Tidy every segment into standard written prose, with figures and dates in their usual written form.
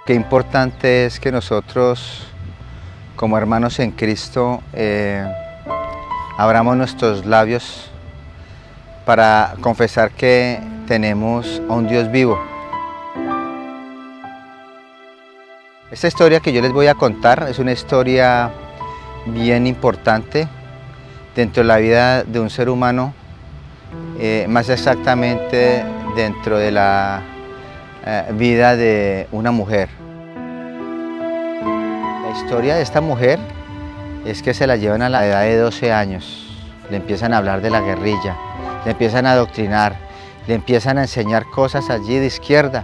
Qué importante es que nosotros, como hermanos en Cristo, abramos nuestros labios para confesar que tenemos a un Dios vivo. Esta historia que yo les voy a contar es una historia bien importante dentro de la vida de un ser humano, más exactamente dentro de la vida de una mujer. La historia de esta mujer es que se la llevan a la edad de 12 años, le empiezan a hablar de la guerrilla, le empiezan a adoctrinar, le empiezan a enseñar cosas allí de izquierda.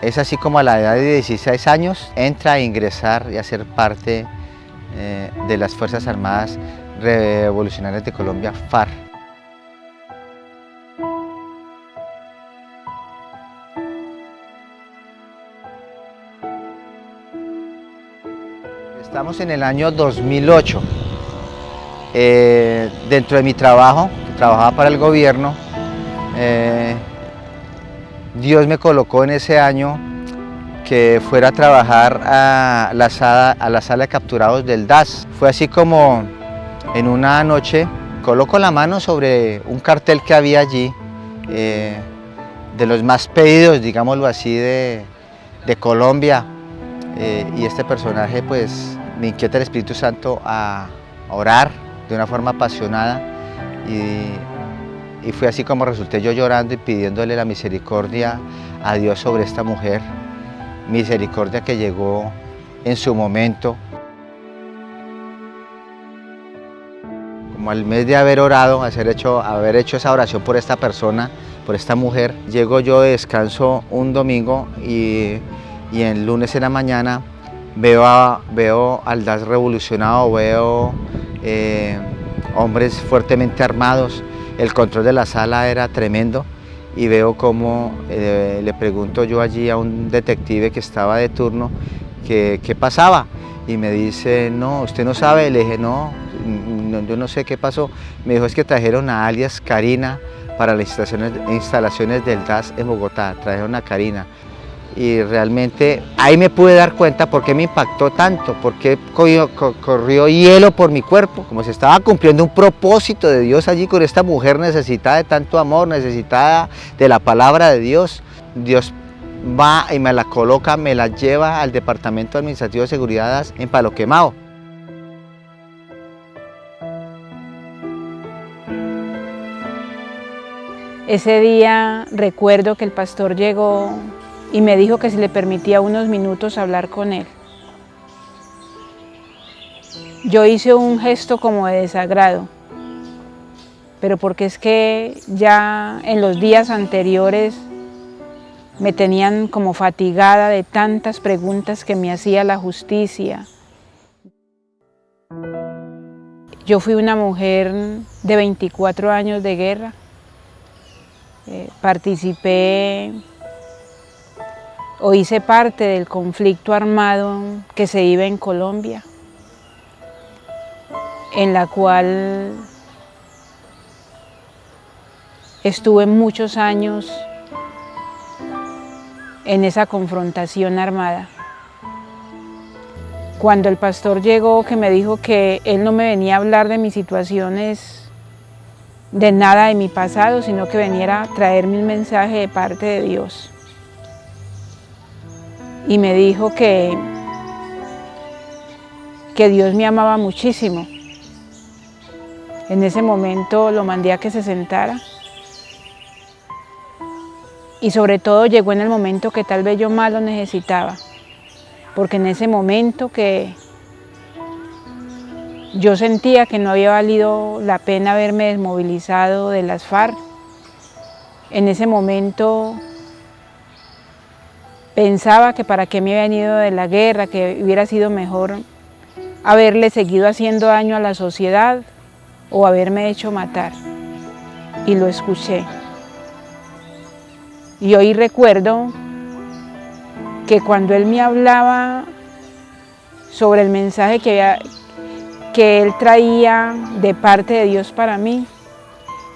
Es así como a la edad de 16 años entra a ingresar y a ser parte de las Fuerzas Armadas Revolucionarias de Colombia, FARC. Estamos en el año 2008. Dentro de mi trabajo, que trabajaba para el gobierno, Dios me colocó en ese año que fuera a trabajar a la sala de capturados del DAS. Fue así como en una noche coloco la mano sobre un cartel que había allí, de los más pedidos, digámoslo así, de Colombia, y este personaje pues me inquieta el Espíritu Santo a orar de una forma apasionada, y fue así como resulté yo llorando y pidiéndole la misericordia a Dios sobre esta mujer, misericordia que llegó en su momento. Como al mes de haber orado, haber hecho esa oración por esta persona, por esta mujer, llego yo de descanso un domingo y el lunes en la mañana veo al DAS revolucionado, veo hombres fuertemente armados, el control de la sala era tremendo y veo cómo le pregunto yo allí a un detective que estaba de turno qué pasaba, y me dice, no, usted no sabe. Le dije, no, yo no sé qué pasó. Me dijo, es que trajeron a alias Karina para las instalaciones del DAS en Bogotá, trajeron a Karina. Y realmente ahí me pude dar cuenta por qué me impactó tanto, por qué corrió hielo por mi cuerpo, como se estaba cumpliendo un propósito de Dios allí con esta mujer necesitada de tanto amor, necesitada de la palabra de Dios. Dios va y me la coloca, me la lleva al Departamento Administrativo de Seguridad en Palo Quemado. Ese día recuerdo que el pastor llegó y me dijo que si le permitía unos minutos hablar con él. Yo hice un gesto como de desagrado, pero porque es que ya en los días anteriores me tenían como fatigada de tantas preguntas que me hacía la justicia. Yo fui una mujer de 24 años de guerra, participé o hice parte del conflicto armado que se vive en Colombia, en la cual estuve muchos años en esa confrontación armada. Cuando el pastor llegó, que me dijo que él no me venía a hablar de mis situaciones, de nada de mi pasado, sino que veniera a traerme un mensaje de parte de Dios. Y me dijo que Dios me amaba muchísimo. En ese momento lo mandé a que se sentara. Y sobre todo llegó en el momento que tal vez yo más lo necesitaba. Porque en ese momento que yo sentía que no había valido la pena haberme desmovilizado de las FARC, en ese momento pensaba que para qué me habían ido de la guerra, que hubiera sido mejor haberle seguido haciendo daño a la sociedad o haberme hecho matar. Y lo escuché. Y hoy recuerdo que cuando él me hablaba sobre el mensaje que él traía de parte de Dios para mí,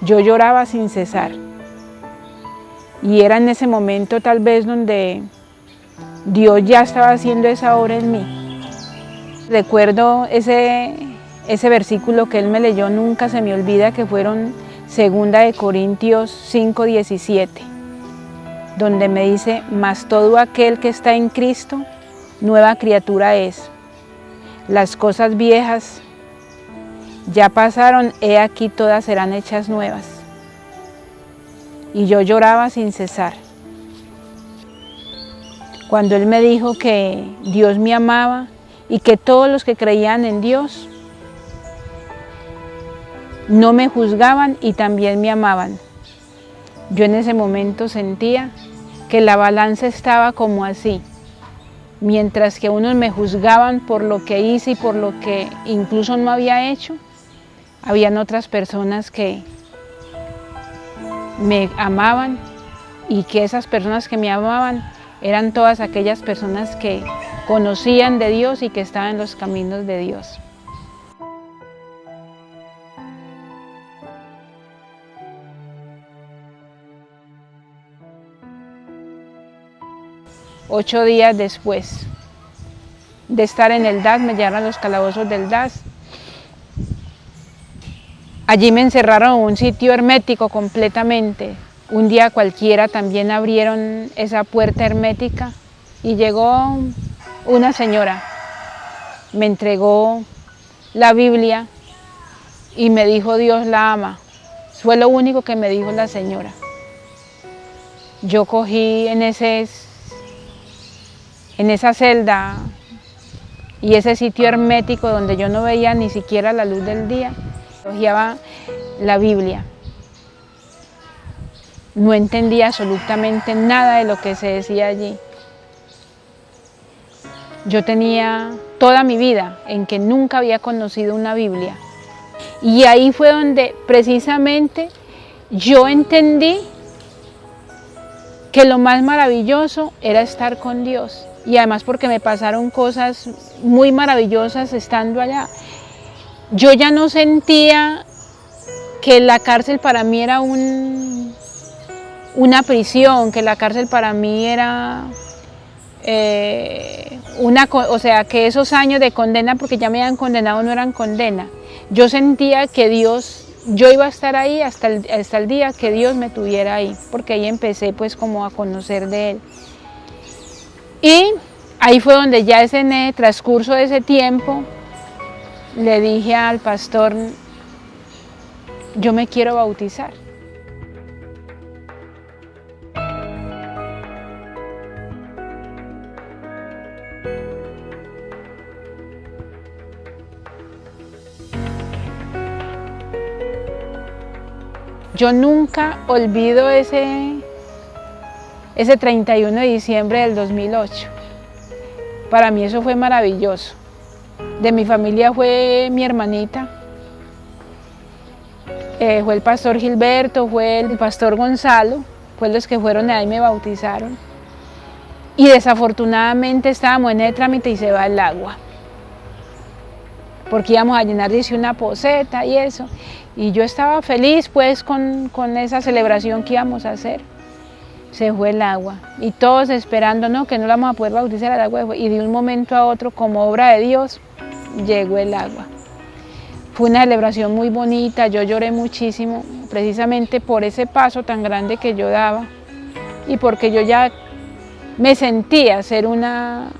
yo lloraba sin cesar. Y era en ese momento tal vez donde Dios ya estaba haciendo esa obra en mí. Recuerdo ese versículo que él me leyó, nunca se me olvida, que fueron 2 Corintios 5:17, donde me dice: mas todo aquel que está en Cristo, nueva criatura es. Las cosas viejas ya pasaron, he aquí todas serán hechas nuevas. Y yo lloraba sin cesar. Cuando él me dijo que Dios me amaba y que todos los que creían en Dios no me juzgaban y también me amaban. Yo en ese momento sentía que la balanza estaba como así. Mientras que unos me juzgaban por lo que hice y por lo que incluso no había hecho, habían otras personas que me amaban, y que esas personas que me amaban eran todas aquellas personas que conocían de Dios y que estaban en los caminos de Dios. Ocho días después de estar en el DAS, me llevaron a los calabozos del DAS. Allí me encerraron en un sitio hermético completamente. Un día cualquiera también abrieron esa puerta hermética y llegó una señora, me entregó la Biblia y me dijo: Dios la ama. Fue lo único que me dijo la señora. Yo cogí en esa celda y ese sitio hermético donde yo no veía ni siquiera la luz del día, cogía la Biblia. No entendía absolutamente nada de lo que se decía allí. Yo tenía toda mi vida en que nunca había conocido una Biblia. Y ahí fue donde precisamente yo entendí que lo más maravilloso era estar con Dios. Y además porque me pasaron cosas muy maravillosas estando allá. Yo ya no sentía que la cárcel para mí era una prisión, que la cárcel para mí era o sea, que esos años de condena, porque ya me habían condenado, no eran condena. Yo sentía que Dios, yo iba a estar ahí hasta el día que Dios me tuviera ahí, porque ahí empecé pues como a conocer de Él. Y ahí fue donde ya en el transcurso de ese tiempo le dije al pastor: yo me quiero bautizar. Yo nunca olvido ese 31 de diciembre del 2008. Para mí eso fue maravilloso. De mi familia fue mi hermanita, fue el pastor Gilberto, fue el pastor Gonzalo, fue los que fueron ahí y me bautizaron. Y desafortunadamente estábamos en el trámite y se va el agua, porque íbamos a llenar, dice, una poceta y eso. Y yo estaba feliz pues con esa celebración que íbamos a hacer. Se fue el agua y todos esperando, no, que no la vamos a poder bautizar, el agua, y de un momento a otro, como obra de Dios, llegó el agua. Fue una celebración muy bonita, yo lloré muchísimo, precisamente por ese paso tan grande que yo daba y porque yo ya me sentía ser una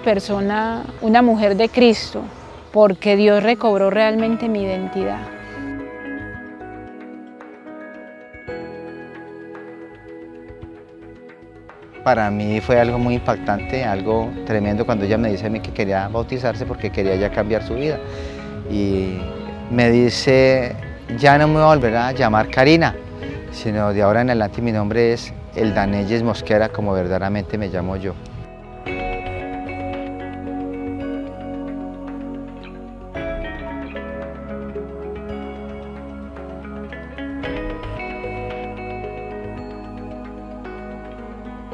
persona, una mujer de Cristo, porque Dios recobró realmente mi identidad. Para mí fue algo muy impactante, algo tremendo cuando ella me dice a mí que quería bautizarse porque quería ya cambiar su vida. Y me dice: ya no me voy a volver a llamar Karina, sino de ahora en adelante mi nombre es Eldanelles Mosquera, como verdaderamente me llamo yo.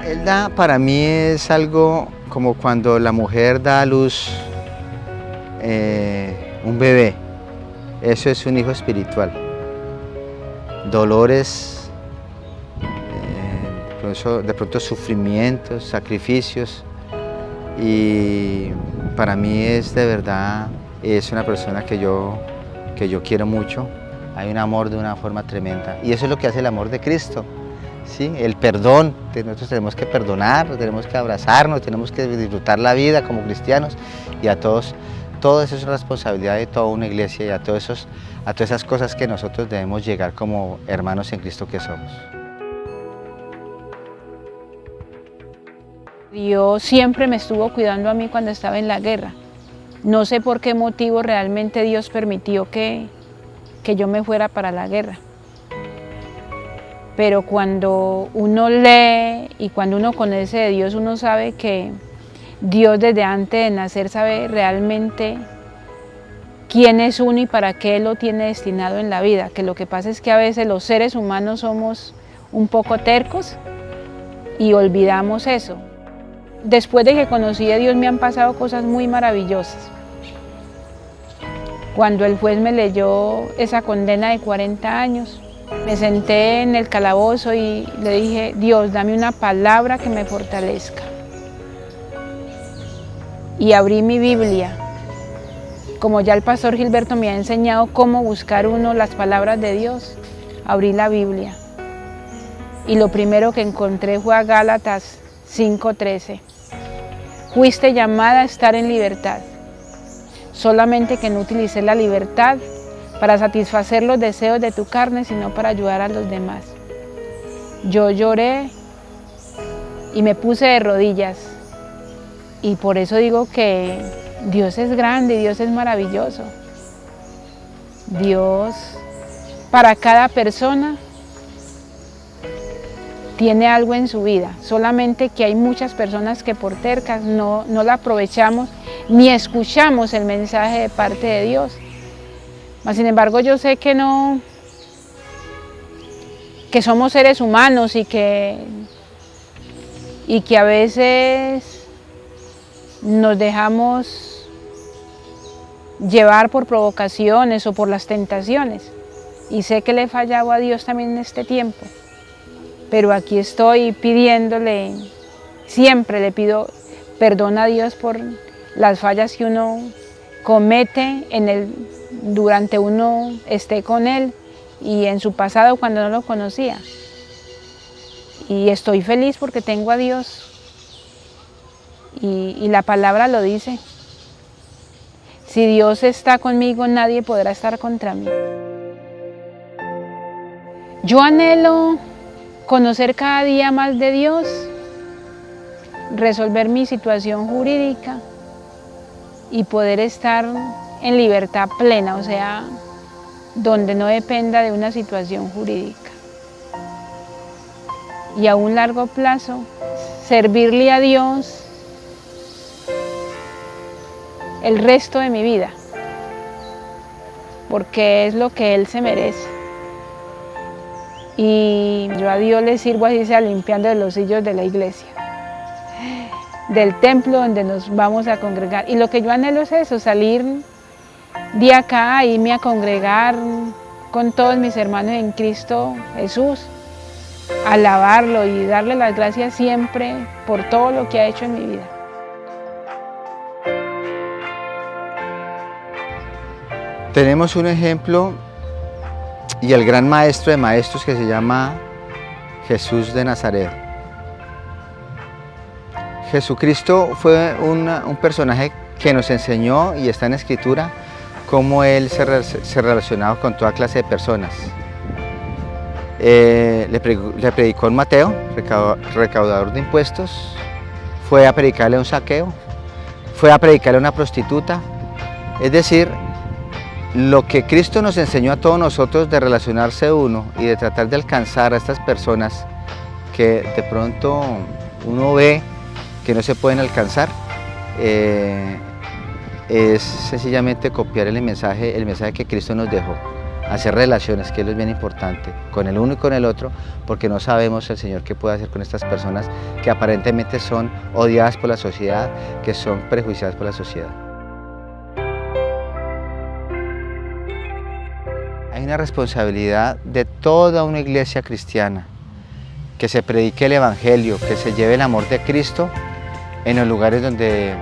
Elda para mí es algo como cuando la mujer da a luz un bebé. Eso es un hijo espiritual. Dolores, de pronto sufrimientos, sacrificios, y para mí es de verdad, es una persona que yo quiero mucho. Hay un amor de una forma tremenda y eso es lo que hace el amor de Cristo, ¿sí? El perdón. Nosotros tenemos que perdonar, tenemos que abrazarnos, tenemos que disfrutar la vida como cristianos, y a todos, todo eso es responsabilidad de toda una iglesia, y a todas esas cosas que nosotros debemos llegar como hermanos en Cristo que somos. Dios siempre me estuvo cuidando a mí cuando estaba en la guerra. No sé por qué motivo realmente Dios permitió que yo me fuera para la guerra. Pero cuando uno lee y cuando uno conoce de Dios, uno sabe que Dios desde antes de nacer sabe realmente quién es uno y para qué lo tiene destinado en la vida. Que lo que pasa es que a veces los seres humanos somos un poco tercos y olvidamos eso. Después de que conocí a Dios me han pasado cosas muy maravillosas. Cuando el juez me leyó esa condena de 40 años, me senté en el calabozo y le dije: Dios, dame una palabra que me fortalezca. Y abrí mi Biblia. Como ya el pastor Gilberto me ha enseñado cómo buscar uno las palabras de Dios, abrí la Biblia. Y lo primero que encontré fue a Gálatas 5:13. Fuiste llamada a estar en libertad, solamente que no utilicé la libertad para satisfacer los deseos de tu carne, sino para ayudar a los demás. Yo lloré y me puse de rodillas, y por eso digo que Dios es grande y Dios es maravilloso. Dios, para cada persona, tiene algo en su vida, solamente que hay muchas personas que por tercas no la aprovechamos ni escuchamos el mensaje de parte de Dios. Mas, sin embargo, yo sé que somos seres humanos y que a veces nos dejamos llevar por provocaciones o por las tentaciones, y sé que le he fallado a Dios también en este tiempo. Pero aquí estoy pidiéndole, siempre le pido perdón a Dios por las fallas que uno comete durante uno esté con Él y en su pasado cuando no lo conocía. Y estoy feliz porque tengo a Dios y la palabra lo dice. Si Dios está conmigo, nadie podrá estar contra mí. Yo anhelo conocer cada día más de Dios, resolver mi situación jurídica y poder estar en libertad plena, o sea, donde no dependa de una situación jurídica. Y a un largo plazo, servirle a Dios el resto de mi vida, porque es lo que Él se merece. Y yo a Dios le sirvo, así sea limpiando los sillos de la iglesia, del templo donde nos vamos a congregar. Y lo que yo anhelo es eso, salir de acá, irme a congregar con todos mis hermanos en Cristo Jesús, alabarlo y darle las gracias siempre por todo lo que ha hecho en mi vida. Tenemos un ejemplo y el gran maestro de maestros que se llama Jesús de Nazaret. Jesucristo fue un personaje que nos enseñó, y está en Escritura, cómo Él se relacionaba con toda clase de personas. Le predicó a un Mateo, recaudador de impuestos, fue a predicarle a un saqueo, fue a predicarle a una prostituta. Es decir, lo que Cristo nos enseñó a todos nosotros de relacionarse uno y de tratar de alcanzar a estas personas que de pronto uno ve que no se pueden alcanzar, es sencillamente copiar el mensaje que Cristo nos dejó, hacer relaciones, que es bien importante, con el uno y con el otro, porque no sabemos el Señor qué puede hacer con estas personas que aparentemente son odiadas por la sociedad, que son prejuiciadas por la sociedad. Hay una responsabilidad de toda una iglesia cristiana, que se predique el Evangelio, que se lleve el amor de Cristo en los lugares donde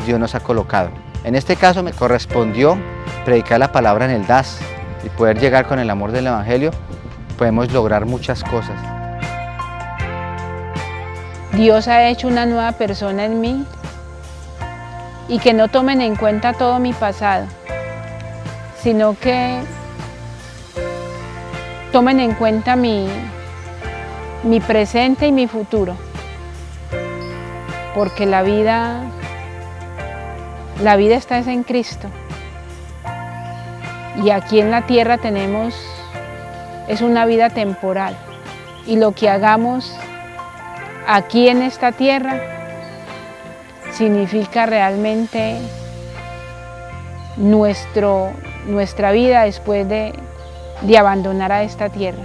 Dios nos ha colocado. En este caso me correspondió predicar la palabra en el DAS y poder llegar con el amor del Evangelio, podemos lograr muchas cosas. Dios ha hecho una nueva persona en mí y que no tomen en cuenta todo mi pasado, sino que tomen en cuenta mi presente y mi futuro, porque la vida está en Cristo y aquí en la tierra es una vida temporal y lo que hagamos aquí en esta tierra significa realmente nuestra vida después de abandonar a esta tierra.